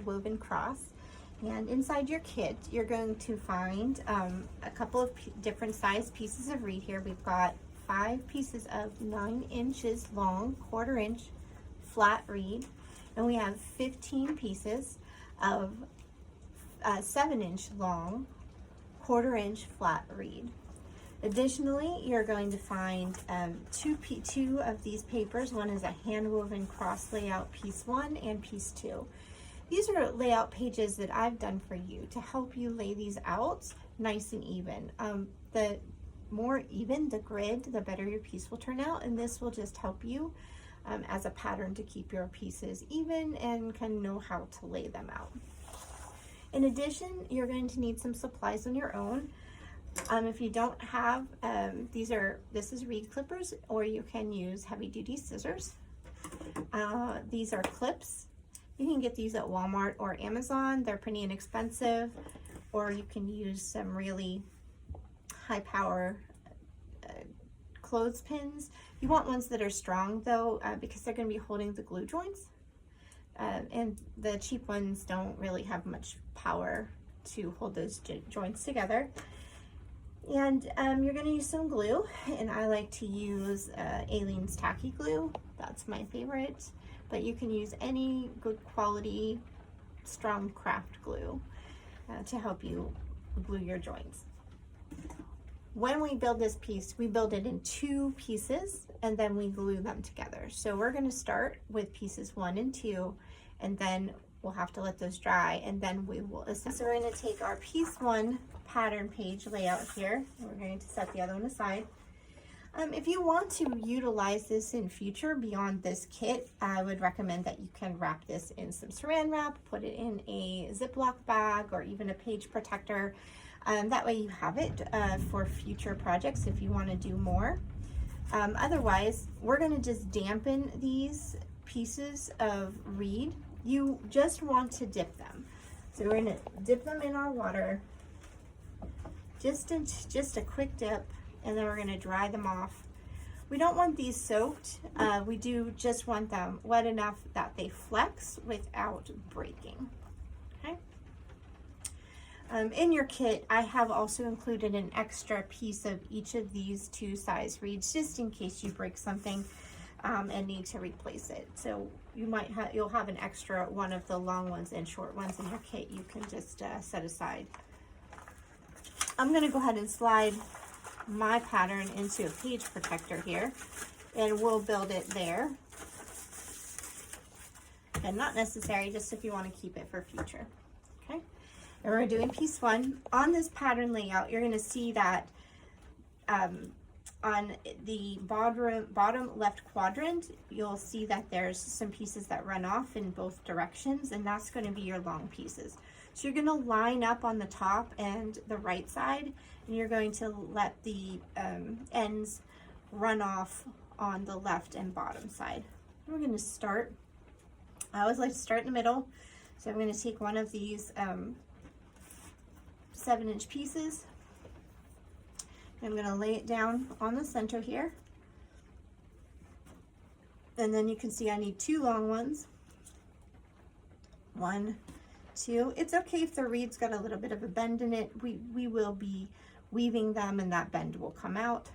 woven cross. And inside your kit, you're going to find a couple of different size pieces of reed here. We've got 5 pieces of 9 inches long, 1/4 inch flat reed. And we have 15 pieces of 7 inch long, 1/4 inch flat reed. Additionally, you're going to find two of these papers. One is a hand woven cross layout piece 1 and piece 2. These are layout pages that I've done for you to help you lay these out nice and even. The more even the grid, the better your piece will turn out, and this will just help you as a pattern to keep your pieces even and kind of know how to lay them out. In addition, you're going to need some supplies on your own. If you don't have, this is reed clippers, or you can use heavy duty scissors. These are clips. You can get these at Walmart or Amazon. They're pretty inexpensive, or you can use some really high power clothespins. You want ones that are strong though, because they're going to be holding the glue joints. And the cheap ones don't really have much power to hold those joints together. And you're going to use some glue, and I like to use Aleene's tacky glue. That's my favorite, but you can use any good quality strong craft glue to help you glue your joints. When we build this piece, we build it in 2 pieces and then we glue them together. So we're going to start with pieces 1 and 2, and then we'll have to let those dry, and then we will assemble. So we're going to take our piece 1 pattern page layout here, and we're going to set the other one aside. If you want to utilize this in future beyond this kit, I would recommend that you can wrap this in some saran wrap, put it in a Ziploc bag or even a page protector. That way you have it for future projects if you want to do more. Otherwise, we're going to just dampen these pieces of reed. You just want to dip them. So we're going to dip them in our water, just a quick dip, and then we're going to dry them off. We don't want these soaked. We do just want them wet enough that they flex without breaking. Okay. In your kit, I have also included an extra piece of each of these 2 size reeds, just in case you break something and need to replace it. So you'll have an extra one of the long ones and short ones in your kit. You can just set aside. I'm going to go ahead and slide my pattern into a page protector here, and we'll build it there. And not necessary, just if you want to keep it for future. Okay, and we're doing piece 1. On this pattern layout, you're going to see that on the bottom left quadrant, you'll see that there's some pieces that run off in both directions, and that's going to be your long pieces. So you're going to line up on the top and the right side, and you're going to let the ends run off on the left and bottom side. We're going to start, I always like to start in the middle, so I'm going to take one of these 7-inch pieces. I'm going to lay it down on the center here, and then you can see I need 2 long ones. 1, 2. It's okay if the reed's got a little bit of a bend in it. We will be weaving them, and that bend will come out.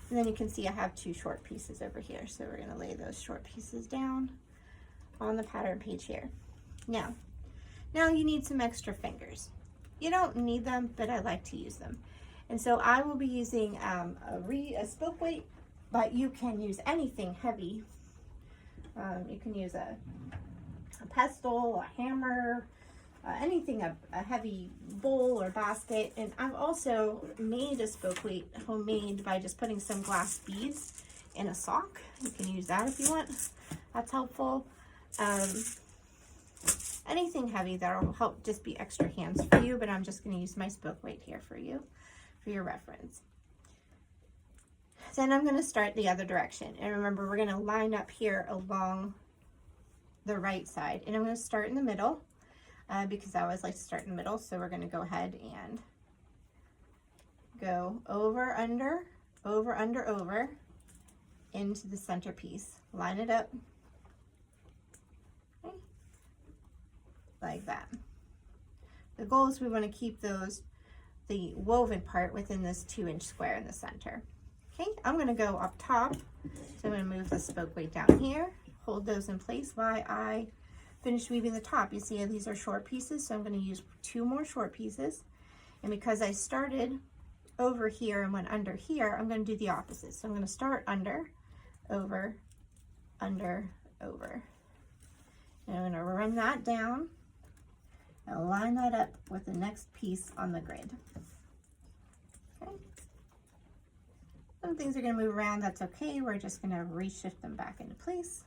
And then you can see I have 2 short pieces over here, so we're going to lay those short pieces down on the pattern page here. Now you need some extra fingers. You don't need them, but I like to use them. And so I will be using a spoke weight, but you can use anything heavy. You can use a pestle, a hammer, anything, a heavy bowl or basket. And I've also made a spoke weight homemade by just putting some glass beads in a sock. You can use that if you want. That's helpful. Anything heavy that'll help just be extra hands for you, but I'm just going to use my spoke weight here for you, for your reference. Then I'm going to start the other direction. And remember, we're going to line up here along the right side. And I'm going to start in the middle because I always like to start in the middle. So we're going to go ahead and go over, under, over, under, over into the center piece. Line it up. Okay. like that. The goal is we want to keep the woven part within this 2-inch square in the center. Okay, I'm going to go up top. So I'm going to move the spoke weight down here, hold those in place while I finish weaving the top. You see these are short pieces, so I'm going to use 2 more short pieces. And because I started over here and went under here, I'm going to do the opposite. So I'm going to start under, over, under, over. And I'm going to run that down and line that up with the next piece on the grid. Okay. Some things are going to move around, that's okay. We're just going to reshift them back into place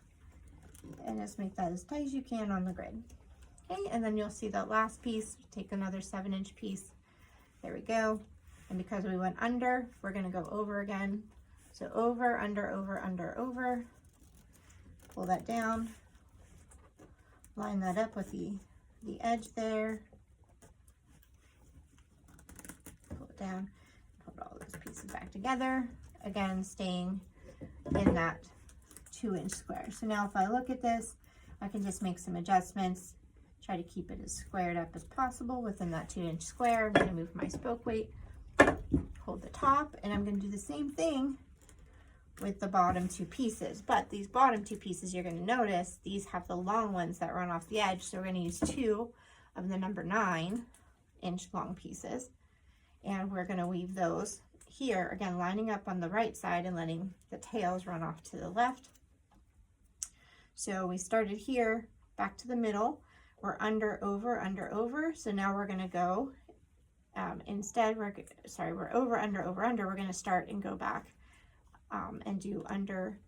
and just make that as tight as you can on the grid. Okay, and then you'll see that last piece, take another 7-inch piece. There we go. And because we went under, we're going to go over again. So over, under, over, under, over. Pull that down. Line that up with the edge there. Pull it down. Put all those pieces back together. Again, staying in that 2-inch square. So now if I look at this, I can just make some adjustments. Try to keep it as squared up as possible within that 2-inch square. I'm going to move my spoke weight, hold the top, and I'm going to do the same thing with the bottom 2 pieces. But these bottom 2 pieces, you're going to notice these have the long ones that run off the edge. So we're going to use 2 of the number 9-inch long pieces, and we're going to weave those here, again lining up on the right side and letting the tails run off to the left. So we started here, back to the middle. We're under, over. So now we're going to go, instead, we're over, under, over. We're going to start and go back and do under,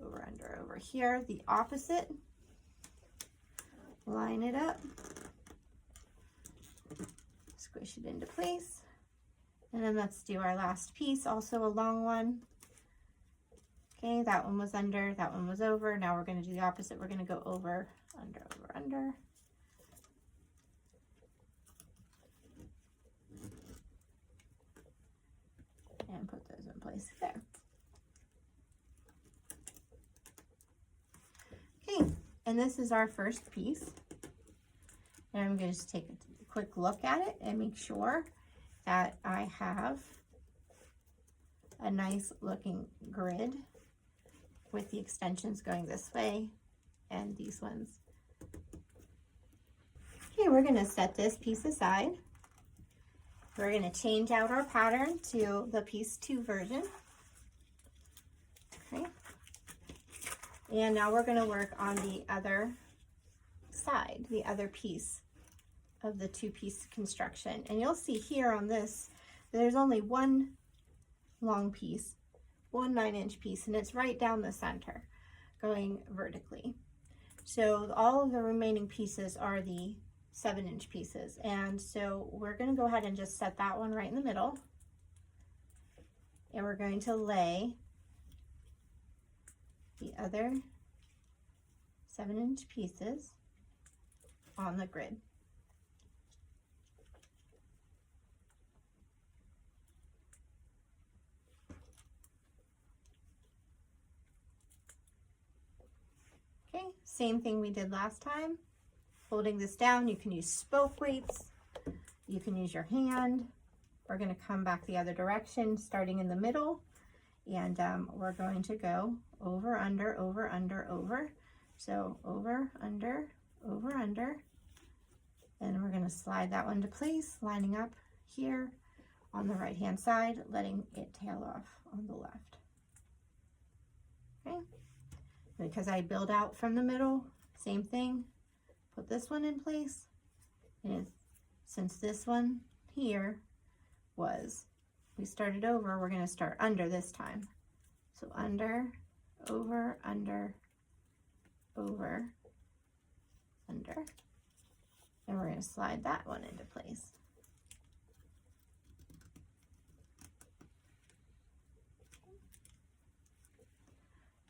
over here. The opposite. Line it up. Squish it into place. And then let's do our last piece, also a long one. Okay, that one was under, that one was over. Now we're going to do the opposite. We're going to go over, under. And put those in place there. Okay, and this is our first piece. And I'm going to just take a quick look at it and make sure that I have a nice looking grid with the extensions going this way and these ones. Okay, we're going to set this piece aside. We're going to change out our pattern to the piece 2 version. Okay. And now we're going to work on the other side, the other piece of the 2-piece construction. And you'll see here on this, there's only one long piece, one 9-inch piece, and it's right down the center, going vertically. So all of the remaining pieces are the 7-inch pieces. And so we're going to go ahead and just set that one right in the middle. And we're going to lay the other 7-inch pieces on the grid. Okay, same thing we did last time. Holding this down, you can use spoke weights, you can use your hand. We're going to come back the other direction, starting in the middle, and we're going to go over, under, over. So over, under, and we're going to slide that one to place, lining up here on the right hand side, letting it tail off on the left. Okay. Because I build out from the middle, same thing, put this one in place, and since this one here was, we started over, we're going to start under this time. So under, over, under, and we're going to slide that one into place.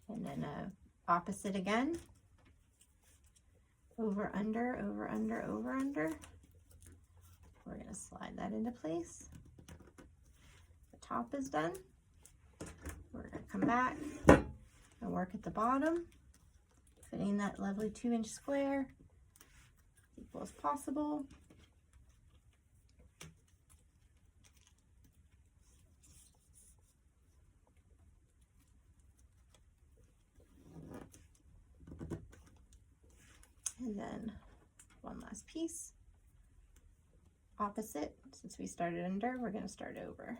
And then opposite again, over, under. We're going to slide that into place. The top is done. We're going to come back and work at the bottom, fitting that lovely 2-inch square. The equal as possible. And then one last piece, opposite. Since we started under, we're going to start over.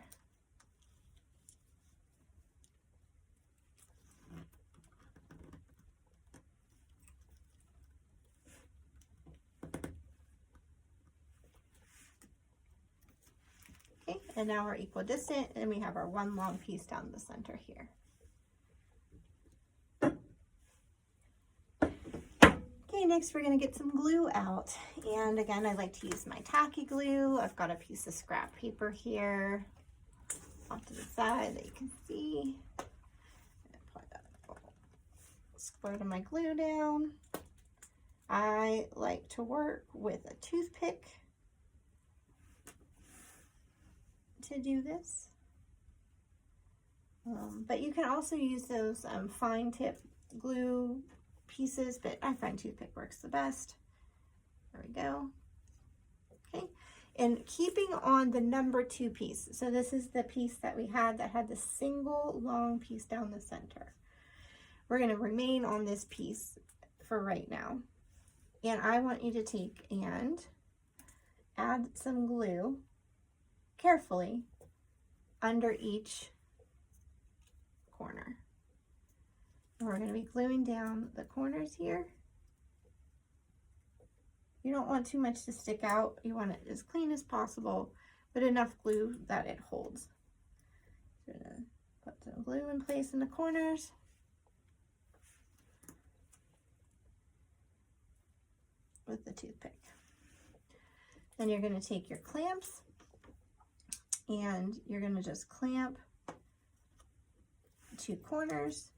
Okay, and now we're equidistant, and we have our one long piece down the center here. Okay, next we're going to get some glue out. And again, I like to use my tacky glue. I've got a piece of scrap paper here off to the side that you can see. Apply that squirt of my glue down. I like to work with a toothpick to do this. But you can also use those fine tip glue pieces, but I find toothpick works the best. There we go. Okay, and keeping on the number 2 piece. So this is the piece that we had that had the single long piece down the center. We're going to remain on this piece for right now. And I want you to take and add some glue carefully under each corner. And we're going to be gluing down the corners here. You don't want too much to stick out. You want it as clean as possible, but enough glue that it holds. So we're going to put some glue in place in the corners. With the toothpick. Then you're going to take your clamps and you're going to just clamp 2 corners,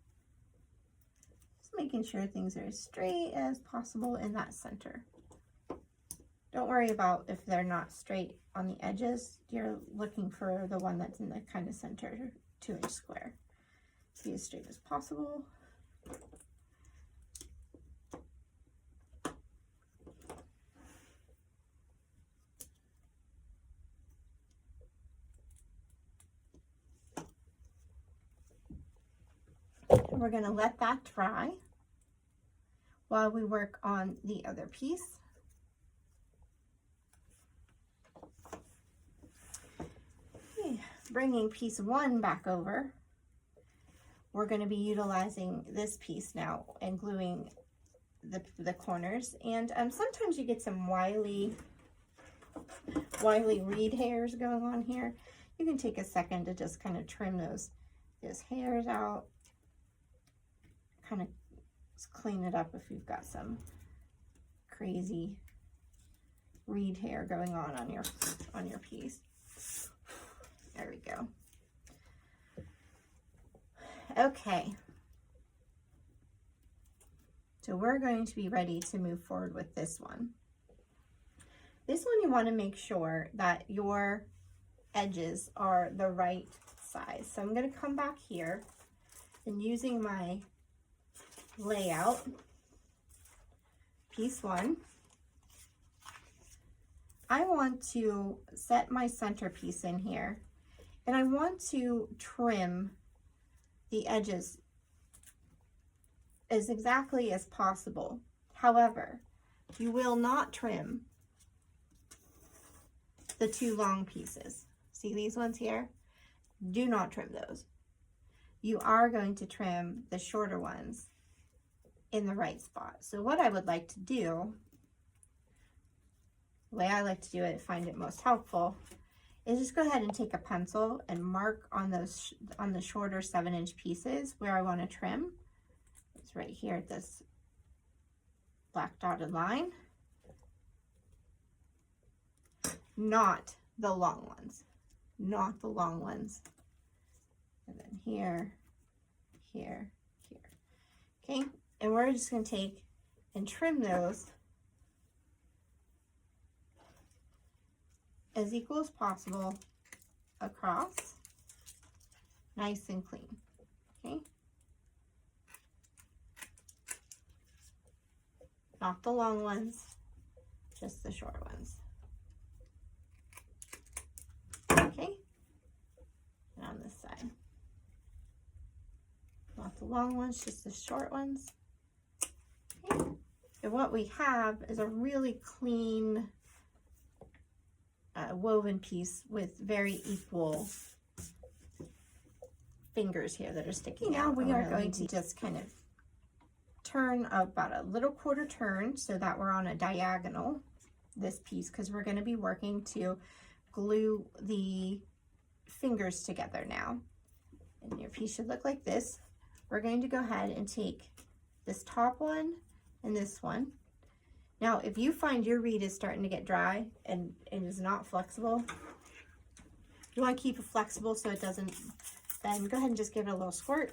just making sure things are as straight as possible in that center. Don't worry about if they're not straight on the edges. You're looking for the one that's in the kind of center 2-inch square. Be as straight as possible. We're going to let that dry while we work on the other piece. Okay, bringing piece 1 back over, we're going to be utilizing this piece now and gluing the corners. And sometimes you get some wily reed hairs going on here. You can take a second to just kind of trim those hairs out. Kind of clean it up if you've got some crazy reed hair going on your piece. There we go. Okay. So we're going to be ready to move forward with this one. This one you want to make sure that your edges are the right size. So I'm going to come back here and using my layout, piece 1, I want to set my centerpiece in here and I want to trim the edges as exactly as possible. However, you will not trim the 2 long pieces. See these ones here? Do not trim those. You are going to trim the shorter ones in the right spot. So what I would like to do, the way I like to do it, find it most helpful, is just go ahead and take a pencil and mark on those on the shorter 7-inch pieces where I want to trim. It's right here at this black dotted line. Not the long ones. Not the long ones. And then here, here, here. Okay? And we're just going to take and trim those as equal as possible across, nice and clean. Okay? Not the long ones, just the short ones. Okay, and on this side. Not the long ones, just the short ones. Okay. And what we have is a really clean woven piece with very equal fingers here that are sticking out. Now we are going to just kind of turn about a little quarter turn so that we're on a diagonal, this piece, because we're going to be working to glue the fingers together now. And your piece should look like this. We're going to go ahead and take this top one and this one. Now, if you find your reed is starting to get dry and is not flexible, you want to keep it flexible so it doesn't, then go ahead and just give it a little squirt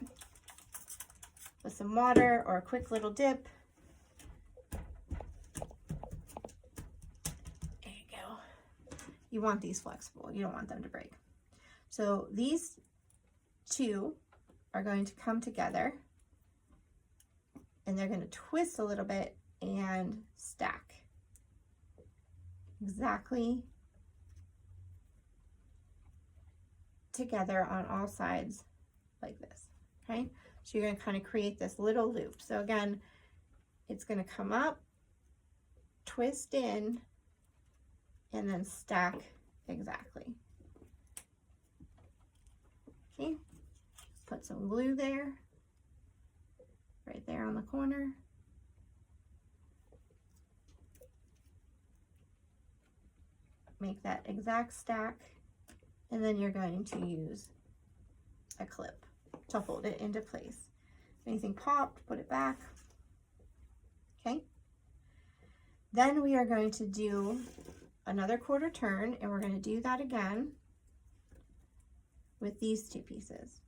with some water or a quick little dip. There you go. You want these flexible. You don't want them to break. So these two are going to come together and they're going to twist a little bit and stack exactly together on all sides like this. Okay, so you're going to kind of create this little loop. So again, it's going to come up, twist in, and then stack exactly. Okay, put some glue there, right there on the corner. Make that exact stack, and then you're going to use a clip to hold it into place. If anything popped, put it back. Okay. Then we are going to do another quarter turn, and we're going to do that again with these two pieces.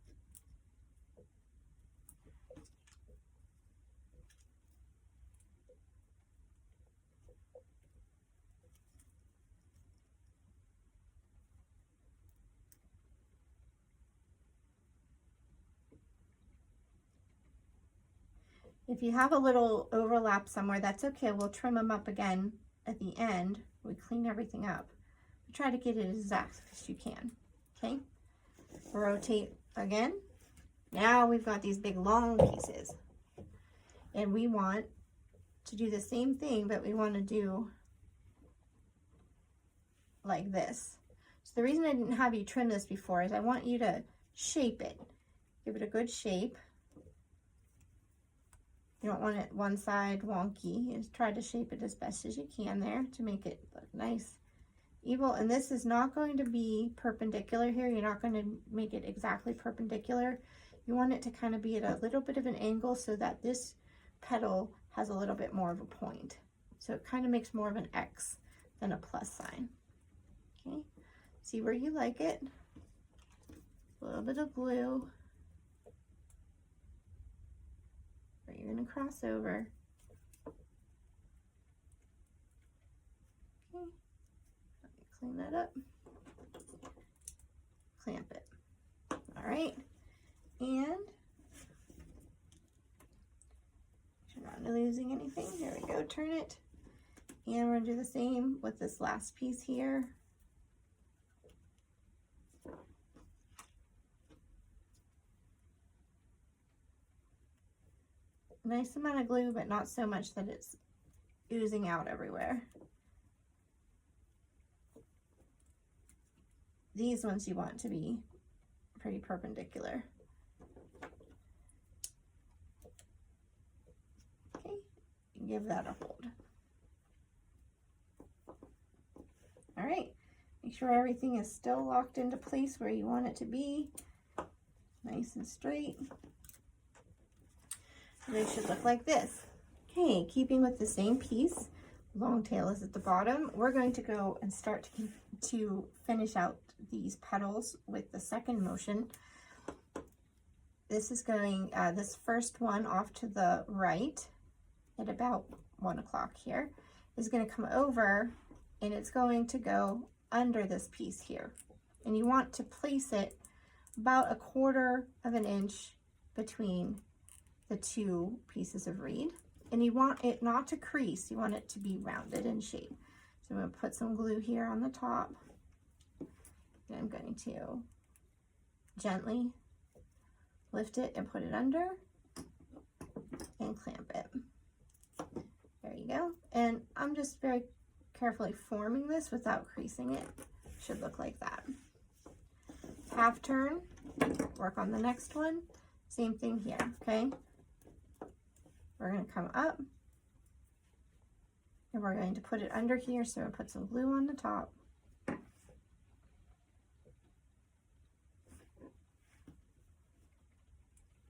If you have a little overlap somewhere, that's okay. We'll trim them up again at the end. We clean everything up. We try to get it as exact as you can. Okay. Rotate again. Now we've got these big long pieces. And we want to do the same thing, but we want to do like this. So the reason I didn't have you trim this before is I want you to shape it. Give it a good shape. You don't want it one side wonky. Just try to shape it as best as you can there to make it look nice, even. And this is not going to be perpendicular here. You're not going to make it exactly perpendicular. You want it to kind of be at a little bit of an angle so that this petal has a little bit more of a point. So it kind of makes more of an X than a plus sign. Okay, see where you like it. A little bit of glue. You're going to cross over. Okay, clean that up. Clamp it. All right, and you're not losing anything. There we go. Turn it, and we're going to do the same with this last piece here. Nice amount of glue, but not so much that it's oozing out everywhere. These ones you want to be pretty perpendicular. Okay, give that a hold. All right, make sure everything is still locked into place where you want it to be. Nice and straight. They should look like this. Okay, keeping with the same piece, long tail is at the bottom. We're going to go and start to finish out these petals with the second motion. This is going, this first one off to the right at about 1 o'clock here is going to come over, and it's going to go under this piece here. And you want to place it about 1/4 of an inch between the two pieces of reed, and you want it not to crease. You want it to be rounded in shape. So I'm going to put some glue here on the top. And I'm going to gently lift it and put it under and clamp it. There you go. And I'm just very carefully forming this without creasing it. Should look like that. Half turn, work on the next one. Same thing here, okay? We're going to come up and we're going to put it under here. So we'll put some glue on the top.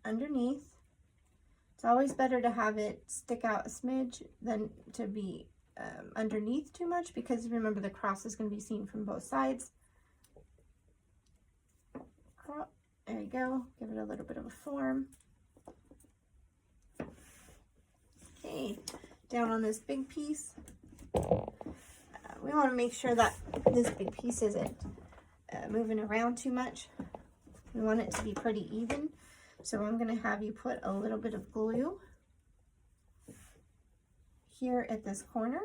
Underneath. It's always better to have it stick out a smidge than to be underneath too much, because remember the cross is going to be seen from both sides. There you go. Give it a little bit of a form. Okay, down on this big piece. We want to make sure that this big piece isn't moving around too much. We want it to be pretty even. So I'm going to have you put a little bit of glue here at this corner.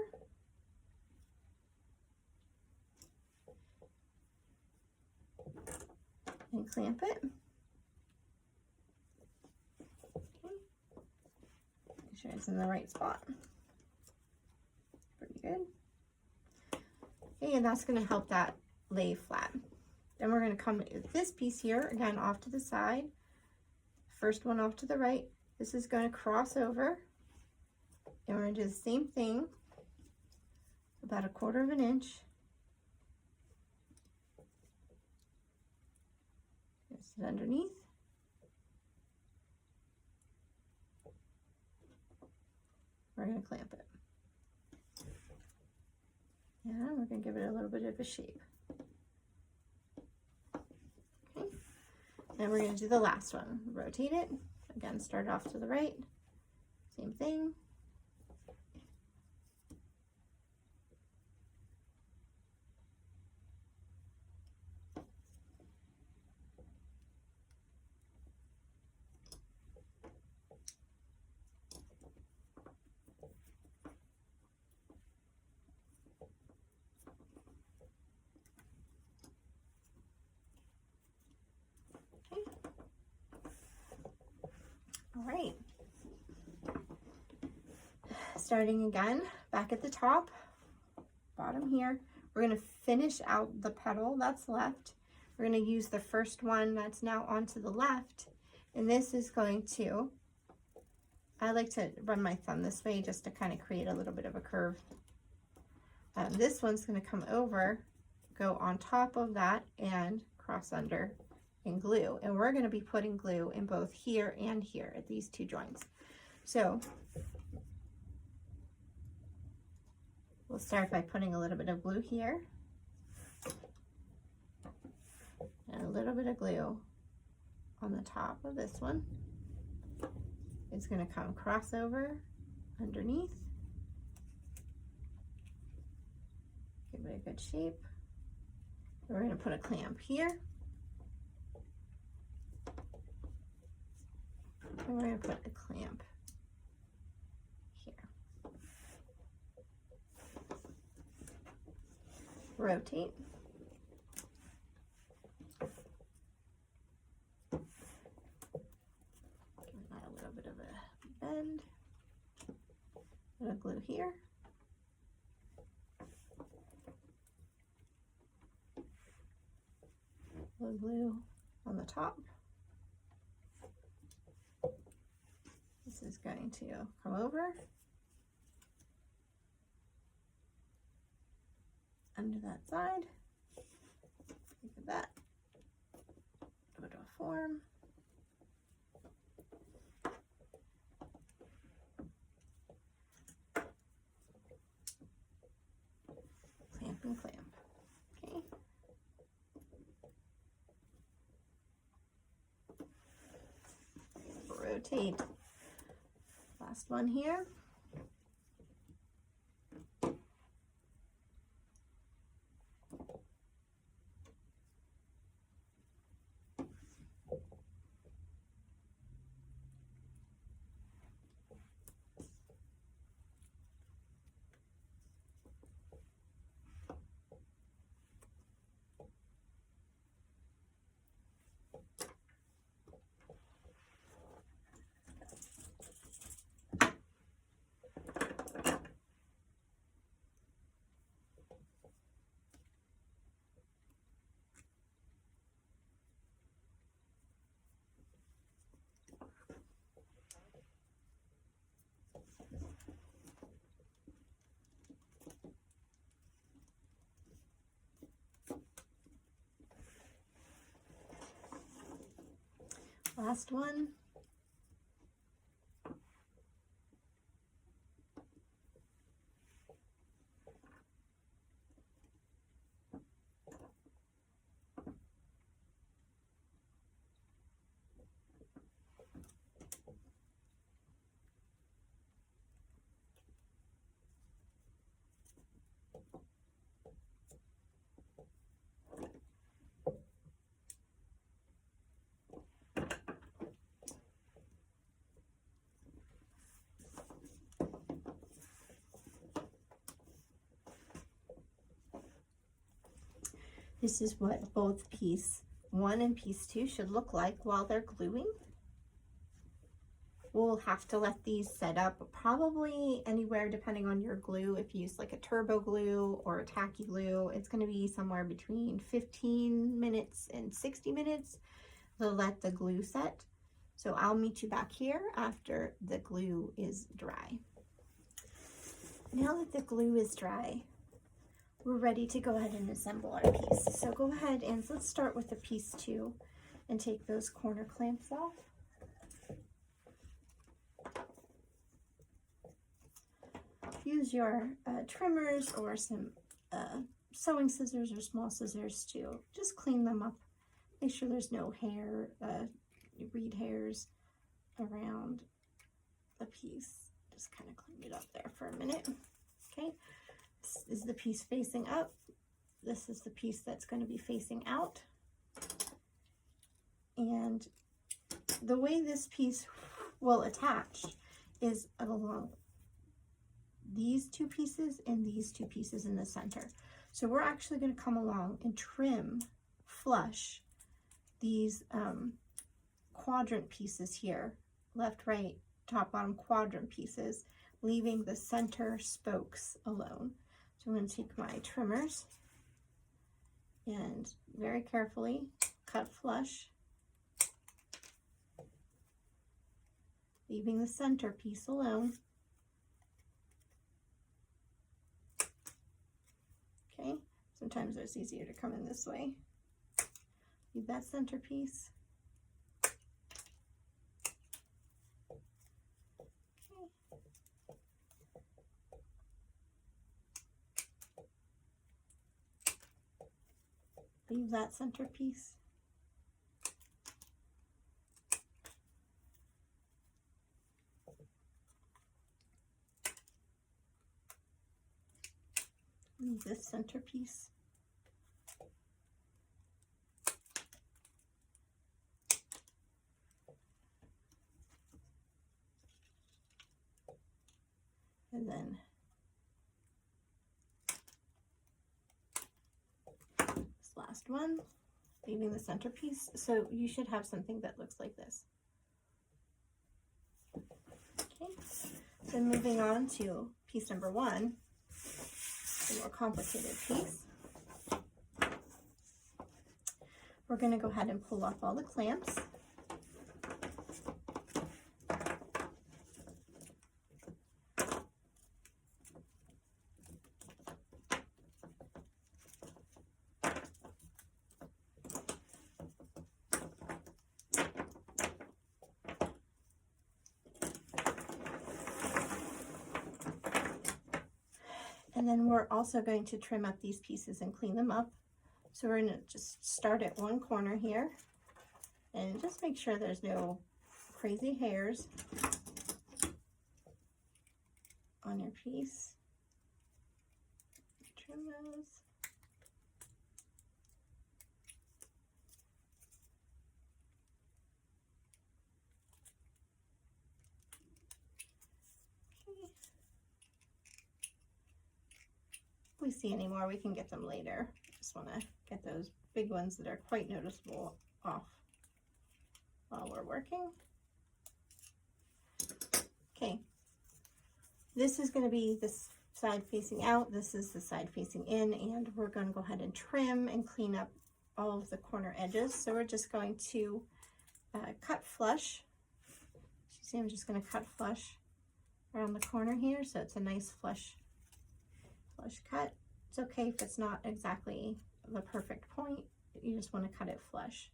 And clamp it. Okay. Make sure it's in the right spot. Pretty good. Okay, and that's going to help that lay flat. Then we're going to come with this piece here, again off to the side. First one off to the right. This is going to cross over. And we're going to do the same thing, about 1/4 inch. Sit underneath. We're going to clamp it. And we're going to give it a little bit of a shape. Okay. And we're going to do the last one. Rotate it. Again, start off to the right. Same thing. All right, starting again, back at the top, bottom here, we're going to finish out the petal that's left. We're going to use the first one that's now onto the left, and this is going to, I like to run my thumb this way just to kind of create a little bit of a curve. This one's going to come over, go on top of that, and cross under and glue. And we're going to be putting glue in both here and here at these two joints. So we'll start by putting a little bit of glue here and a little bit of glue on the top of this one. It's going to come cross over underneath. Give it a good shape. We're going to put a clamp here. And we're going to put a clamp here. Rotate. Give that a little bit of a bend. Put a glue here. Put glue on the top. This is going to come over under that side. Look at that. Put a form. Clamp and clamp. Okay. Rotate. Last one here. last one. This is what both piece 1 and piece 2 should look like while they're gluing. We'll have to let these set up probably anywhere depending on your glue. If you use like a turbo glue or a tacky glue, it's going to be somewhere between 15 minutes and 60 minutes to let the glue set. So I'll meet you back here after the glue is dry. Now that the glue is dry, we're ready to go ahead and assemble our piece. So go ahead and let's start with the piece 2 and take those corner clamps off. Use your trimmers or some sewing scissors or small scissors to just clean them up. Make sure there's no hair, reed hairs around the piece. Just kind of clean it up there for a minute. Okay. This is the piece facing up. This is the piece that's going to be facing out. And the way this piece will attach is along these 2 pieces and these 2 pieces in the center. So we're actually going to come along and trim flush these quadrant pieces here, left, right, top, bottom quadrant pieces, leaving the center spokes alone. So I'm going to take my trimmers and very carefully cut flush, leaving the center piece alone. Okay, sometimes it's easier to come in this way. Leave that center piece. Leave that center piece. Leave this center piece. And then this last one, leaving the center piece. So you should have something that looks like this. Okay, so moving on to piece number 1, a more complicated piece. We're going to go ahead and pull off all the clamps. And then we're also going to trim up these pieces and clean them up. So we're going to just start at one corner here and just make sure there's no crazy hairs on your piece. Trim those. If we see any more, we can get them later. Just want to get those big ones that are quite noticeable off while we're working. Okay, this is going to be this side facing out, this is the side facing in, and we're going to go ahead and trim and clean up all of the corner edges. So we're just going to cut flush. You see, I'm just going to cut flush around the corner here, so it's a nice flush cut. It's okay if it's not exactly the perfect point. You just want to cut it flush.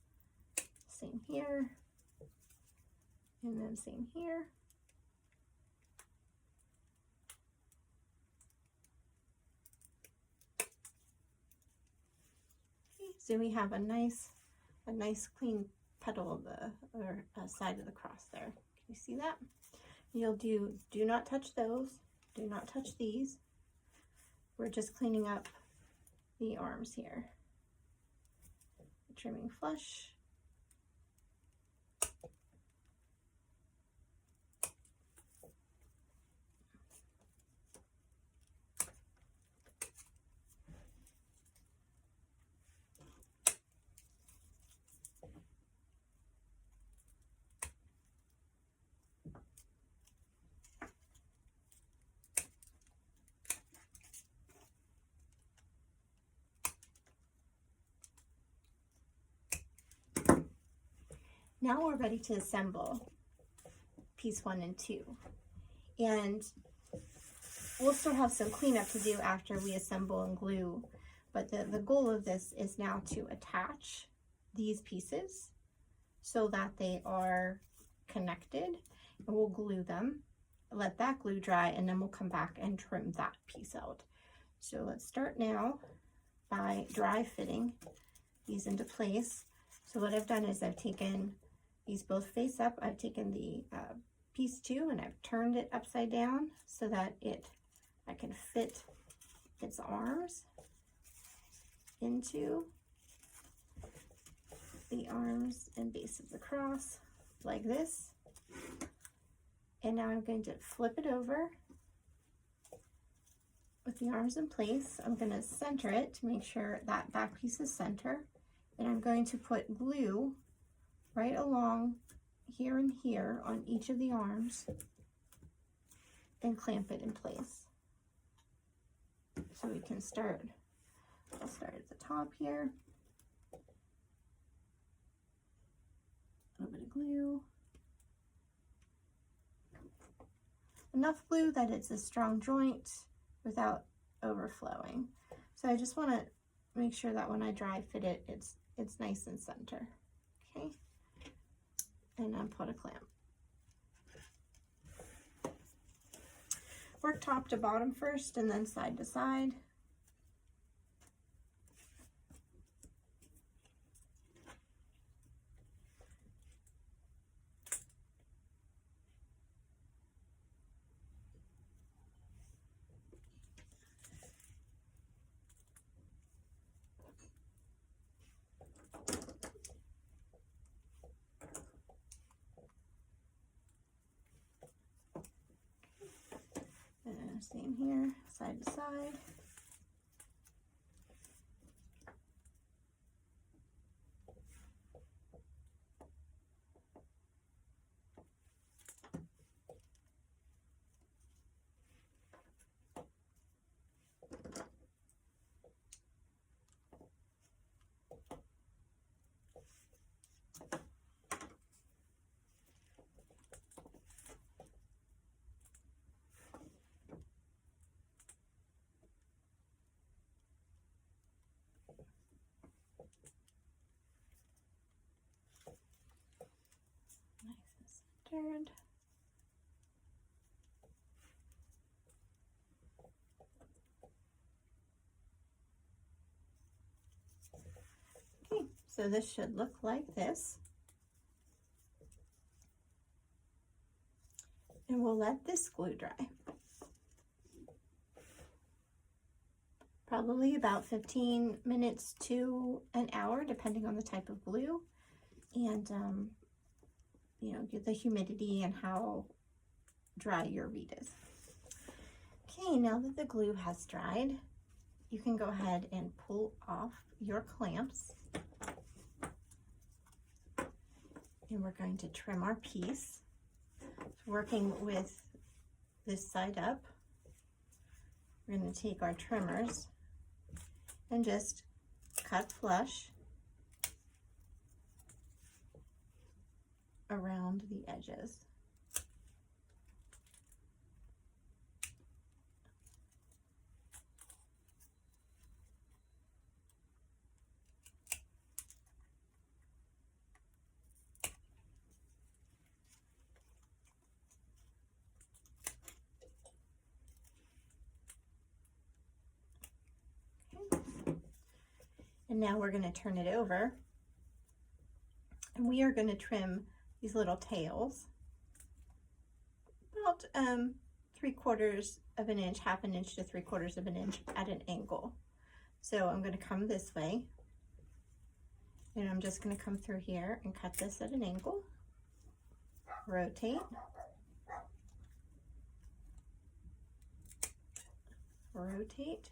Same here. And then same here. Okay, so we have a nice clean petal of the, or side of the cross there. Can you see that? You'll do not touch those, do not touch these. We're just cleaning up the arms here. Trimming flush. Now we're ready to assemble piece 1 and 2. And we'll still have some cleanup to do after we assemble and glue, but the goal of this is now to attach these pieces so that they are connected, and we'll glue them, let that glue dry, and then we'll come back and trim that piece out. So let's start now by dry fitting these into place. So what I've done is I've taken these both face up. I've taken the piece 2 and I've turned it upside down so that I can fit its arms into the arms and base of the cross like this. And now I'm going to flip it over with the arms in place. I'm going to center it to make sure that back piece is center. And I'm going to put glue right along here and here on each of the arms and clamp it in place. So we can start, I'll start at the top here. A little bit of glue. Enough glue that it's a strong joint without overflowing. So I just want to make sure that when I dry fit it, it's nice and center. Okay. And then put a clamp. Work top to bottom first and then side to side. Same here, side to side. Centered. Okay, so this should look like this. And we'll let this glue dry. Probably about 15 minutes to an hour, depending on the type of glue. And you know, get the humidity and how dry your reed is. Okay, now that the glue has dried, you can go ahead and pull off your clamps. And we're going to trim our piece. Working with this side up, we're going to take our trimmers and just cut flush around the edges. And now we're going to turn it over, and we are going to trim these little tails about 3/4 of an inch, 1/2 inch to 3/4 of an inch at an angle. So I'm going to come this way, and I'm just going to come through here and cut this at an angle, rotate, rotate,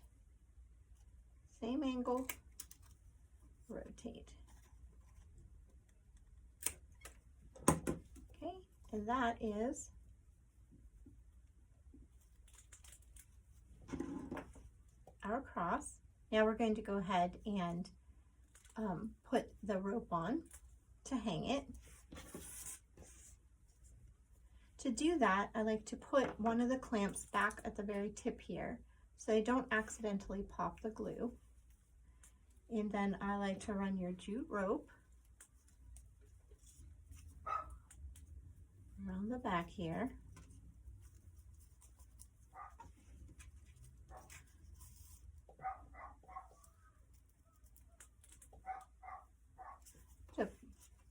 same angle, rotate. Okay, and that is our cross. Now we're going to go ahead and put the rope on to hang it. To do that, I like to put one of the clamps back at the very tip here so I don't accidentally pop the glue. And then I like to run your jute rope around the back here. To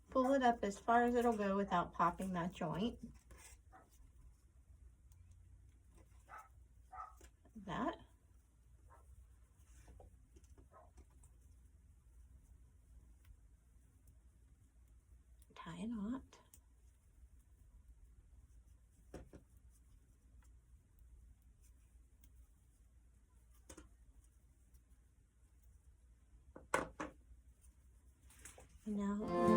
pull it up as far as it'll go without popping that joint. That. Tie a knot. And now